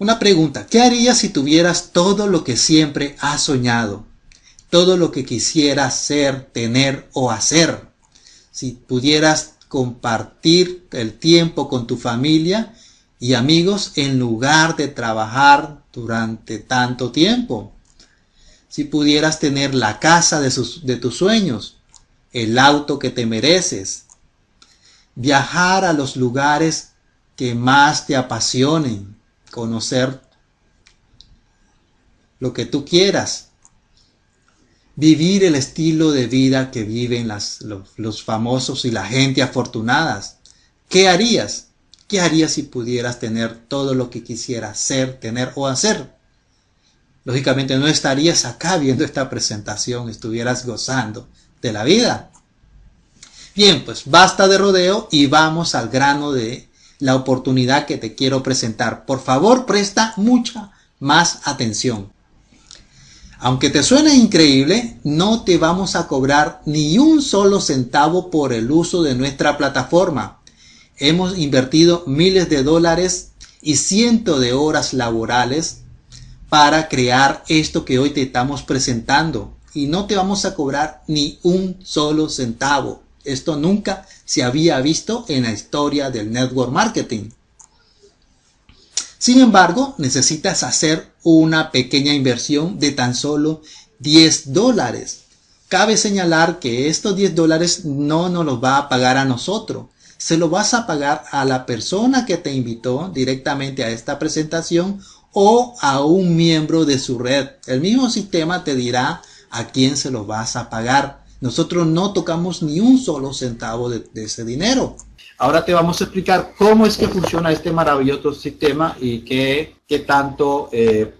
Una pregunta, ¿qué harías si tuvieras todo lo que siempre has soñado? Todo lo que quisieras ser, tener o hacer. Si pudieras compartir el tiempo con tu familia y amigos en lugar de trabajar durante tanto tiempo. Si pudieras tener la casa de tus sueños, el auto que te mereces, viajar a los lugares que más te apasionen, conocer lo que tú quieras, vivir el estilo de vida que viven los famosos y la gente afortunadas. ¿Qué harías? ¿Qué harías si pudieras tener todo lo que quisieras ser, tener o hacer? Lógicamente no estarías acá viendo esta presentación, estuvieras gozando de la vida. Bien, pues basta de rodeo y vamos al grano de la oportunidad que te quiero presentar. Por favor, presta mucha más atención. Aunque te suene increíble, no te vamos a cobrar ni un solo centavo por el uso de nuestra plataforma. Hemos invertido miles de dólares y cientos de horas laborales para crear esto que hoy te estamos presentando. Y no te vamos a cobrar ni un solo centavo. Esto nunca se había visto en la historia del network marketing. Sin embargo, necesitas hacer una pequeña inversión de tan solo $10. Cabe señalar que estos $10 no nos los va a pagar a nosotros. Se lo vas a pagar a la persona que te invitó directamente a esta presentación o a un miembro de su red. El mismo sistema te dirá a quién se lo vas a pagar. Nosotros no tocamos ni un solo centavo de ese dinero. Ahora te vamos a explicar cómo es que funciona este maravilloso sistema y qué tanto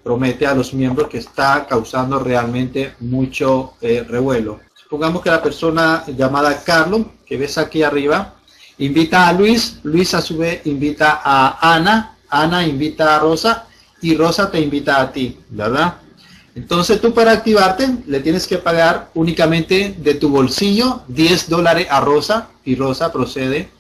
promete a los miembros, que está causando realmente mucho revuelo. Supongamos que la persona llamada Carlos, que ves aquí arriba, invita a Luis, Luis a su vez invita a Ana, Ana invita a Rosa y Rosa te invita a ti, ¿verdad? Entonces tú, para activarte, le tienes que pagar únicamente de tu bolsillo $10 a Rosa, y Rosa procede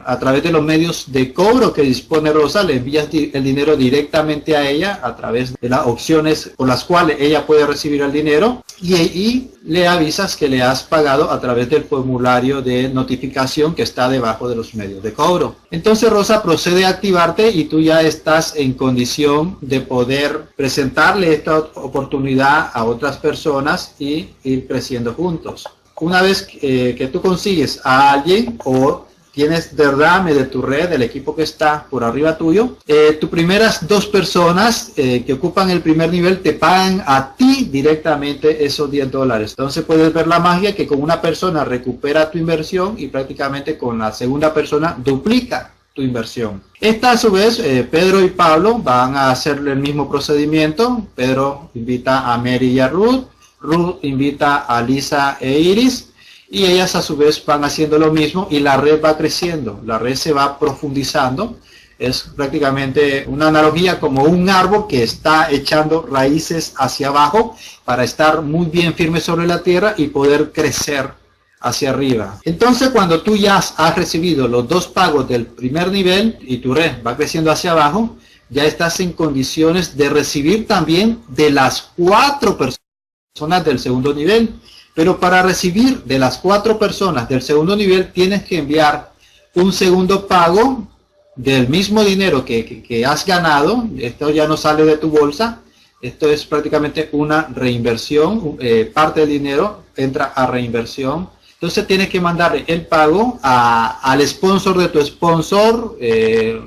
a través de los medios de cobro que dispone Rosa, le envías el dinero directamente a ella a través de las opciones por las cuales ella puede recibir el dinero, y le avisas que le has pagado a través del formulario de notificación que está debajo de los medios de cobro. Entonces Rosa procede a activarte y tú ya estás en condición de poder presentarle esta oportunidad a otras personas y ir creciendo juntos. Una vez que tú consigues a alguien o tienes derrame de tu red, del equipo que está por arriba tuyo, tus primeras 2 personas que ocupan el primer nivel te pagan a ti directamente esos $10. Entonces puedes ver la magia, que con una persona recupera tu inversión y prácticamente con la segunda persona duplica tu inversión. Esta a su vez, Pedro y Pablo van a hacerle el mismo procedimiento. Pedro invita a Mary y a Ruth, Ruth invita a Lisa e Iris, y ellas a su vez van haciendo lo mismo y la red va creciendo, la red se va profundizando. Es prácticamente una analogía como un árbol que está echando raíces hacia abajo para estar muy bien firme sobre la tierra y poder crecer hacia arriba. Entonces, cuando tú ya has recibido los 2 pagos del primer nivel y tu red va creciendo hacia abajo, ya estás en condiciones de recibir también de las 4 personas del segundo nivel. Pero para recibir de las 4 personas del segundo nivel tienes que enviar un segundo pago del mismo dinero que has ganado. Esto ya no sale de tu bolsa. Esto es prácticamente una reinversión. Parte del dinero entra a reinversión. Entonces tienes que mandarle el pago al sponsor de tu sponsor,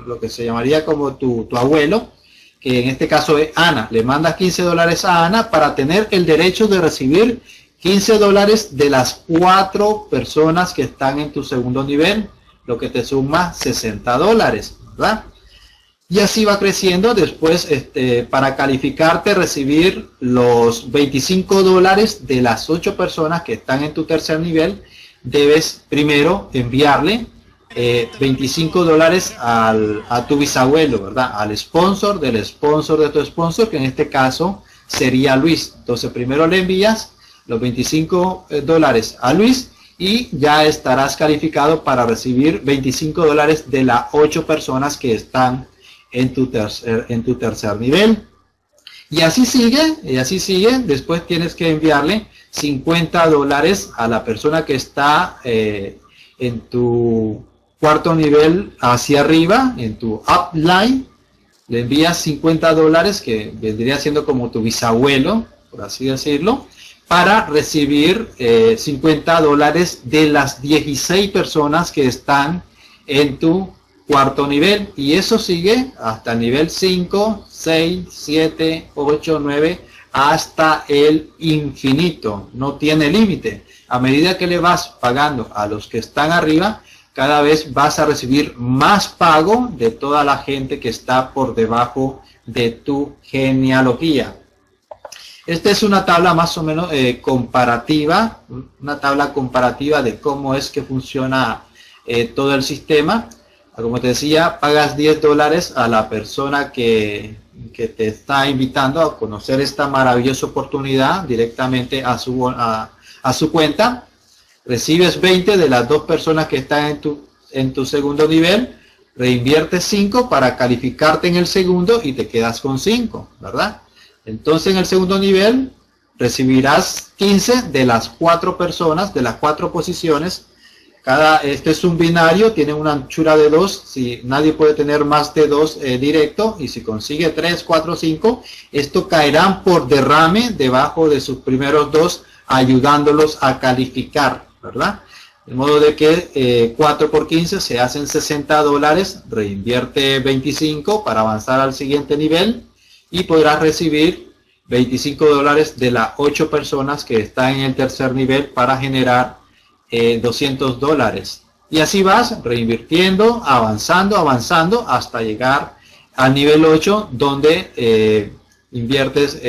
lo que se llamaría como tu abuelo, que en este caso es Ana. Le mandas $15 a Ana para tener el derecho de recibir $15 de las 4 personas que están en tu segundo nivel, lo que te suma $60, ¿verdad? Y así va creciendo. Después, para calificarte, recibir los $25 de las 8 personas que están en tu tercer nivel, debes primero enviarle $25 a tu bisabuelo, ¿verdad? Al sponsor del sponsor de tu sponsor, que en este caso sería Luis. Entonces primero le envías los $25 a Luis y ya estarás calificado para recibir $25 de las 8 personas que están en tu tercer nivel. Y así sigue, y así sigue. Después tienes que enviarle $50 a la persona que está en tu cuarto nivel hacia arriba, en tu upline. Le envías $50, que vendría siendo como tu bisabuelo, por así decirlo, para recibir $50 de las 16 personas que están en tu cuarto nivel. Y eso sigue hasta el nivel 5, 6, 7, 8, 9, hasta el infinito. No tiene límite. A medida que le vas pagando a los que están arriba, cada vez vas a recibir más pago de toda la gente que está por debajo de tu genealogía. Esta es una tabla más o menos comparativa, una tabla comparativa de cómo es que funciona todo el sistema. Como te decía, pagas $10 a la persona que te está invitando a conocer esta maravillosa oportunidad directamente a su cuenta. Recibes 20 de las dos personas que están en tu segundo nivel, reinviertes 5 para calificarte en el segundo y te quedas con 5, ¿verdad? Entonces en el segundo nivel recibirás 15 de las 4 personas, de las 4 posiciones. Este es un binario, tiene una anchura de 2, si nadie puede tener más de 2 directo, y si consigue 3, 4, 5, esto caerán por derrame debajo de sus primeros 2, ayudándolos a calificar, ¿verdad? De modo de que 4 por 15 se hacen $60, reinvierte 25 para avanzar al siguiente nivel y podrás recibir $25 de las 8 personas que están en el tercer nivel para generar $200. Y así vas reinvirtiendo, avanzando hasta llegar al nivel 8, donde inviertes,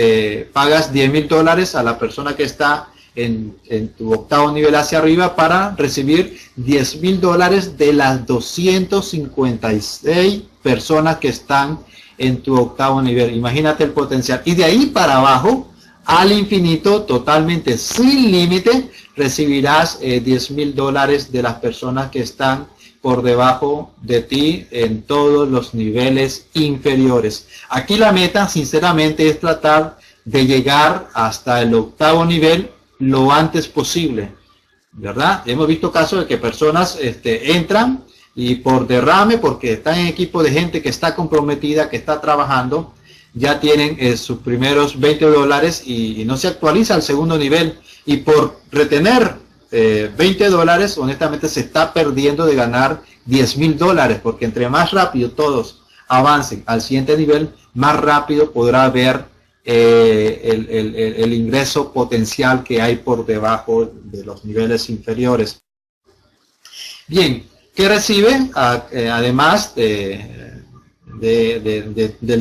pagas $10,000 a la persona que está en tu octavo nivel hacia arriba para recibir $10,000 de las 256 personas que están en tu octavo nivel. Imagínate el potencial. Y de ahí para abajo, al infinito, totalmente sin límite, recibirás $10,000 de las personas que están por debajo de ti en todos los niveles inferiores. Aquí la meta, sinceramente, es tratar de llegar hasta el octavo nivel lo antes posible, ¿verdad? Hemos visto casos de que personas entran y por derrame, porque están en equipo de gente que está comprometida, que está trabajando, ya tienen sus primeros $20 y no se actualiza al segundo nivel. Y por retener $20, honestamente se está perdiendo de ganar $10,000, porque entre más rápido todos avancen al siguiente nivel, más rápido podrá ver el ingreso potencial que hay por debajo de los niveles inferiores. Bien, ¿qué recibe? Además del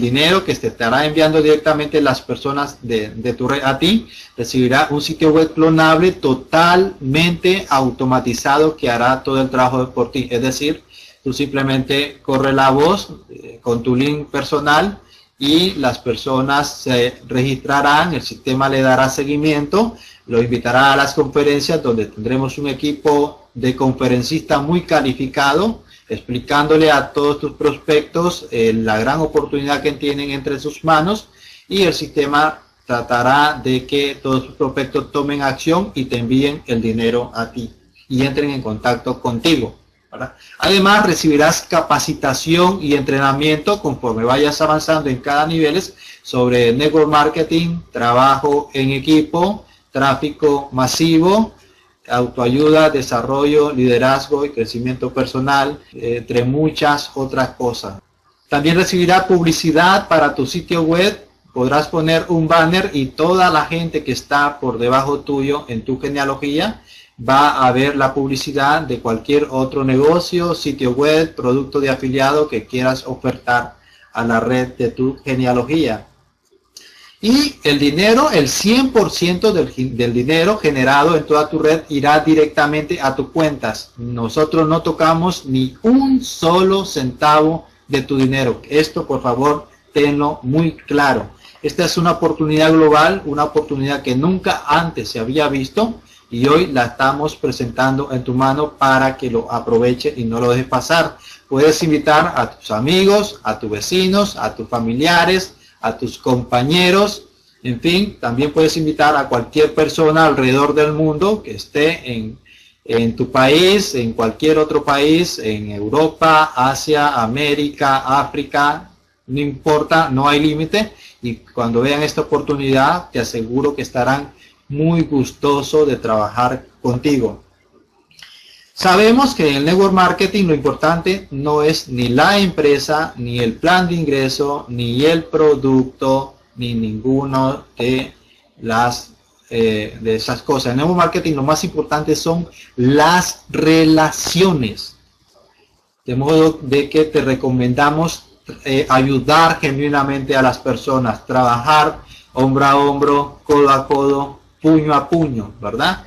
dinero que te estará enviando directamente las personas de tu red a ti, recibirá un sitio web clonable totalmente automatizado que hará todo el trabajo por ti. Es decir, tú simplemente corre la voz con tu link personal y las personas se registrarán, el sistema le dará seguimiento, lo invitará a las conferencias donde tendremos un equipo de conferencistas muy calificado, explicándole a todos tus prospectos la gran oportunidad que tienen entre sus manos, y el sistema tratará de que todos tus prospectos tomen acción y te envíen el dinero a ti y entren en contacto contigo, ¿verdad? Además recibirás capacitación y entrenamiento conforme vayas avanzando en cada nivel sobre network marketing, trabajo en equipo, tráfico masivo, autoayuda, desarrollo, liderazgo y crecimiento personal, entre muchas otras cosas. También recibirá publicidad para tu sitio web. Podrás poner un banner y toda la gente que está por debajo tuyo en tu genealogía va a ver la publicidad de cualquier otro negocio, sitio web, producto de afiliado que quieras ofertar a la red de tu genealogía. Y el dinero, el 100% del dinero generado en toda tu red irá directamente a tus cuentas. Nosotros no tocamos ni un solo centavo de tu dinero. Esto, por favor, tenlo muy claro. Esta es una oportunidad global, una oportunidad que nunca antes se había visto y hoy la estamos presentando en tu mano para que lo aproveche y no lo dejes pasar. Puedes invitar a tus amigos, a tus vecinos, a tus familiares, a tus compañeros, en fin, también puedes invitar a cualquier persona alrededor del mundo que esté en tu país, en cualquier otro país, en Europa, Asia, América, África, no importa, no hay límite. Y cuando vean esta oportunidad, te aseguro que estarán muy gustosos de trabajar contigo. Sabemos que en el network marketing lo importante no es ni la empresa, ni el plan de ingreso, ni el producto, ni ninguno de esas cosas. En el network marketing lo más importante son las relaciones. De modo de que te recomendamos ayudar genuinamente a las personas, trabajar hombro a hombro, codo a codo, puño a puño, ¿verdad?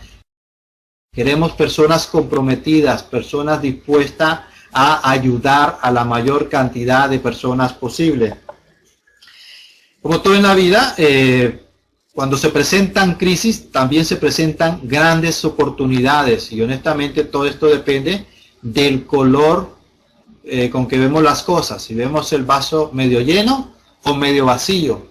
Queremos personas comprometidas, personas dispuestas a ayudar a la mayor cantidad de personas posible. Como todo en la vida, cuando se presentan crisis, también se presentan grandes oportunidades. Y honestamente todo esto depende del color con que vemos las cosas. Si vemos el vaso medio lleno o medio vacío.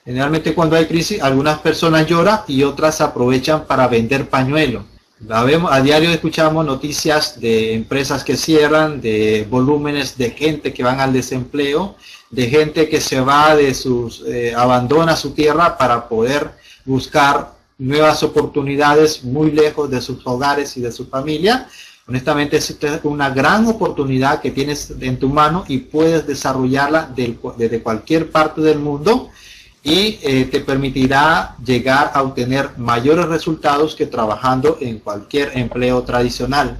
Generalmente cuando hay crisis, algunas personas lloran y otras aprovechan para vender pañuelos. A diario escuchamos noticias de empresas que cierran, de volúmenes de gente que van al desempleo, de gente que se va de abandona su tierra para poder buscar nuevas oportunidades muy lejos de sus hogares y de su familia. Honestamente es una gran oportunidad que tienes en tu mano y puedes desarrollarla desde cualquier parte del mundo. Y te permitirá llegar a obtener mayores resultados que trabajando en cualquier empleo tradicional.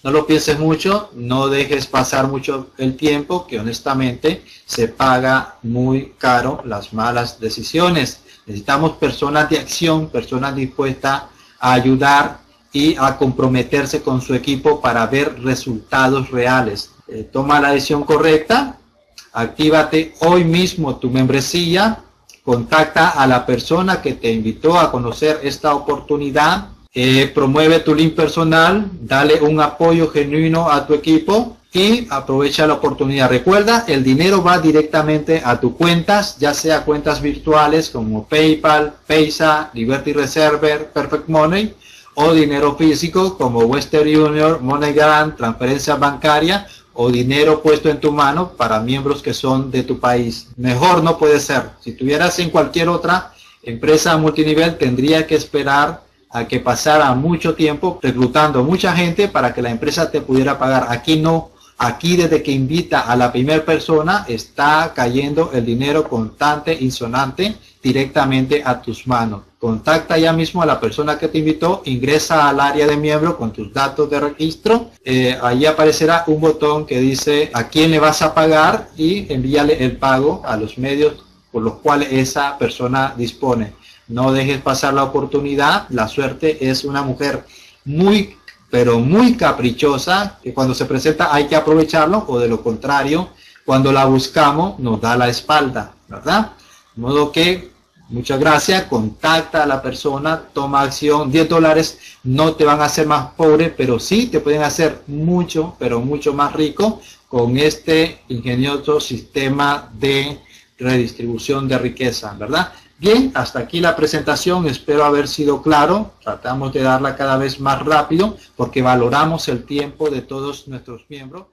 No lo pienses mucho, no dejes pasar mucho el tiempo, que honestamente se paga muy caro las malas decisiones. Necesitamos personas de acción, personas dispuestas a ayudar y a comprometerse con su equipo para ver resultados reales. Toma la decisión correcta. Actívate hoy mismo tu membresía, contacta a la persona que te invitó a conocer esta oportunidad, promueve tu link personal, dale un apoyo genuino a tu equipo y aprovecha la oportunidad. Recuerda, el dinero va directamente a tus cuentas, ya sea cuentas virtuales como PayPal, Paysa, Liberty Reserve, Perfect Money, o dinero físico como Western Union, MoneyGram, transferencia bancaria, o dinero puesto en tu mano para miembros que son de tu país. Mejor no puede ser. Si tuvieras en cualquier otra empresa multinivel, tendría que esperar a que pasara mucho tiempo reclutando mucha gente para que la empresa te pudiera pagar. Aquí no. Aquí desde que invita a la primera persona está cayendo el dinero constante y sonante directamente a tus manos. Contacta ya mismo a la persona que te invitó, ingresa al área de miembro con tus datos de registro. Allí aparecerá un botón que dice a quién le vas a pagar y envíale el pago a los medios por los cuales esa persona dispone. No dejes pasar la oportunidad. La suerte es una mujer muy pero muy caprichosa, que cuando se presenta hay que aprovecharlo, o de lo contrario, cuando la buscamos nos da la espalda, ¿verdad? De modo que, muchas gracias, contacta a la persona, toma acción. $10 no te van a hacer más pobre, pero sí te pueden hacer mucho, pero mucho más rico con este ingenioso sistema de redistribución de riqueza, ¿verdad? Bien, hasta aquí la presentación, espero haber sido claro. Tratamos de darla cada vez más rápido porque valoramos el tiempo de todos nuestros miembros.